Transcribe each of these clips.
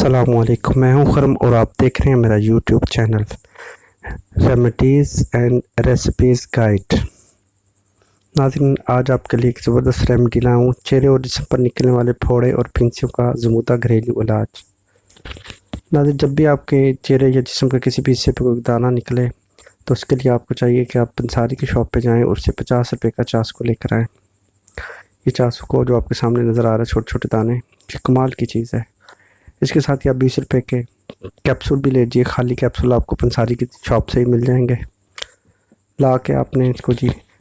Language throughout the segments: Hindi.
अस्सलामुअलैकुम, मैं हूं खरम और आप देख रहे हैं मेरा YouTube channel remedies and recipes guide. नाज़रीन, आज आपके लिए एक ज़बरदस्त रेमेडी लाया हूँ चेहरे और जिस्म पर निकलने वाले फोड़े और फिंसियों का ज़मूदा घरेलू इलाज। नाज़रीन, जब भी आपके चेहरे या जिस्म के किसी भी हिस्से पर कोई दाना निकले तो उसके लिए आपको चाहिए कि आप पंसारी की शॉप पर जाएँ और उससे 50 रुपये का चासू लेकर आएँ। ये चासू को जो आपके सामने नज़र आ रहा है, छोटे छोटे दाने, ये कमाल की चीज़ है। इसके साथ ही आप 20 रुपये के कैप्सूल भी ले लीजिए। खाली कैप्सूल आपको पंसारी की शॉप से ही मिल जाएंगे। ला के आपने इसको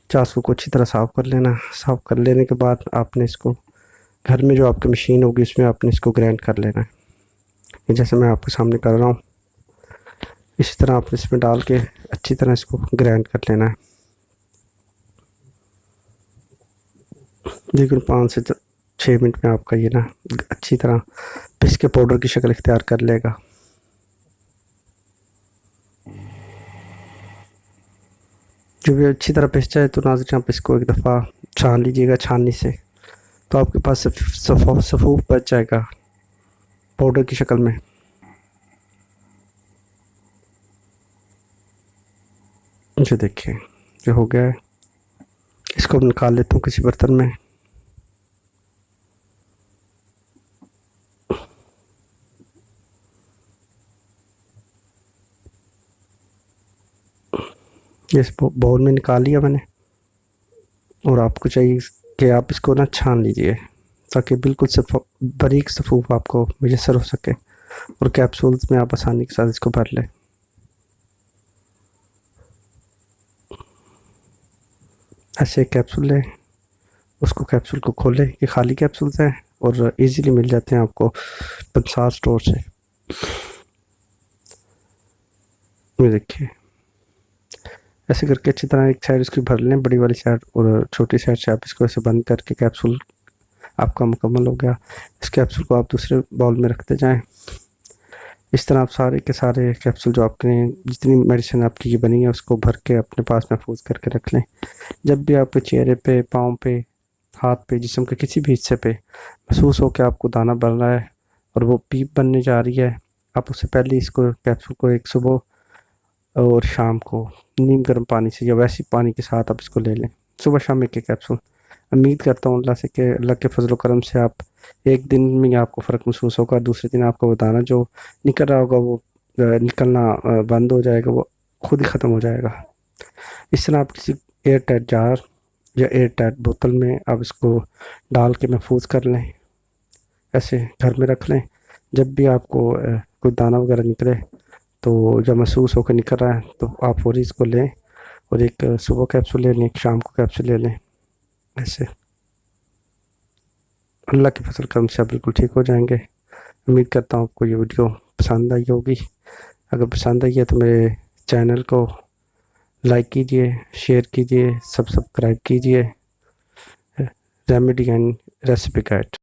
चासू को अच्छी तरह साफ़ कर लेना। साफ़ कर लेने के बाद आपने इसको घर में जो आपकी मशीन होगी उसमें आपने इसको ग्राइंड कर लेना है। ये जैसे मैं आपके सामने कर रहा हूँ, इसी तरह आपने इसमें डाल के अच्छी तरह इसको ग्राइंड कर लेना है। लेकिन 5 से 6 मिनट में आपका ये अच्छी तरह पिस के पाउडर की शक्ल इख्तियार कर लेगा। जब ये अच्छी तरह पिस जाए तो नाज़रीन आप इसको एक दफ़ा छान लीजिएगा छाननी से, तो आपके पास सफ़ूफ बच जाएगा पाउडर की शक्ल में। जो देखिए जो हो गया है, इसको निकाल लेता हूँ किसी बर्तन में। इस बाउल में निकाल लिया मैंने, और आपको चाहिए कि आप इसको छान लीजिए ताकि बिल्कुल बारीक सफ़ूफ आपको मुयस्सर हो सके और कैप्सूल्स में आप आसानी के साथ इसको भर लें। ऐसे कैप्सूल लें, उसको कैप्सूल को खोलें, ये खाली कैप्सूल्स हैं और इजीली मिल जाते हैं आपको पंसार स्टोर से। ये देखिए ऐसे करके अच्छी तरह एक साइड इसकी भर लें, बड़ी वाली साइड, और छोटी साइड से आप इसको ऐसे बंद करके कैप्सूल आपका मुकम्मल हो गया। इस कैप्सूल को आप दूसरे बाउल में रखते जाएं। इस तरह आप सारे के सारे कैप्सूल जो आपके जितनी मेडिसिन आपकी ये बनी है उसको भर के अपने पास महफूज करके रख लें। जब भी आपके चेहरे पे, पाँव पे, हाथ पे, जिस्म के किसी भी हिस्से पे महसूस हो कि आपको दाना बन रहा है और वो पीप बनने जा रही है, आप उससे पहले इसको कैप्सूल को एक सुबह और शाम को नीम गर्म पानी से या वैसे पानी के साथ आप इसको ले लें। सुबह शाम एक कैप्सूल। उम्मीद करता हूँ अल्लाह से कि अल्लाह के फजल करम से आप एक दिन में आपको फ़र्क महसूस होगा। दूसरे दिन आपका वो दाना जो निकल रहा होगा वो निकलना बंद हो जाएगा, वो खुद ही ख़त्म हो जाएगा। इस तरह आप किसी एयर टाइट जार या एयर टाइट बोतल में आप इसको डाल के महफूज कर लें, ऐसे घर में रख लें। जब भी आपको कोई दाना वगैरह निकले तो जब महसूस होकर निकल रहा है तो आप फौरी इसको लें और एक सुबह कैप्सूल ले लें, एक शाम को कैप्सूल ले लें। ऐसे अल्लाह के फजल करम से आप बिल्कुल ठीक हो जाएंगे। उम्मीद करता हूँ आपको ये वीडियो पसंद आई होगी। अगर पसंद आई है तो मेरे चैनल को लाइक कीजिए, शेयर कीजिए, सब्सक्राइब कीजिए। Remedy and recipe guide.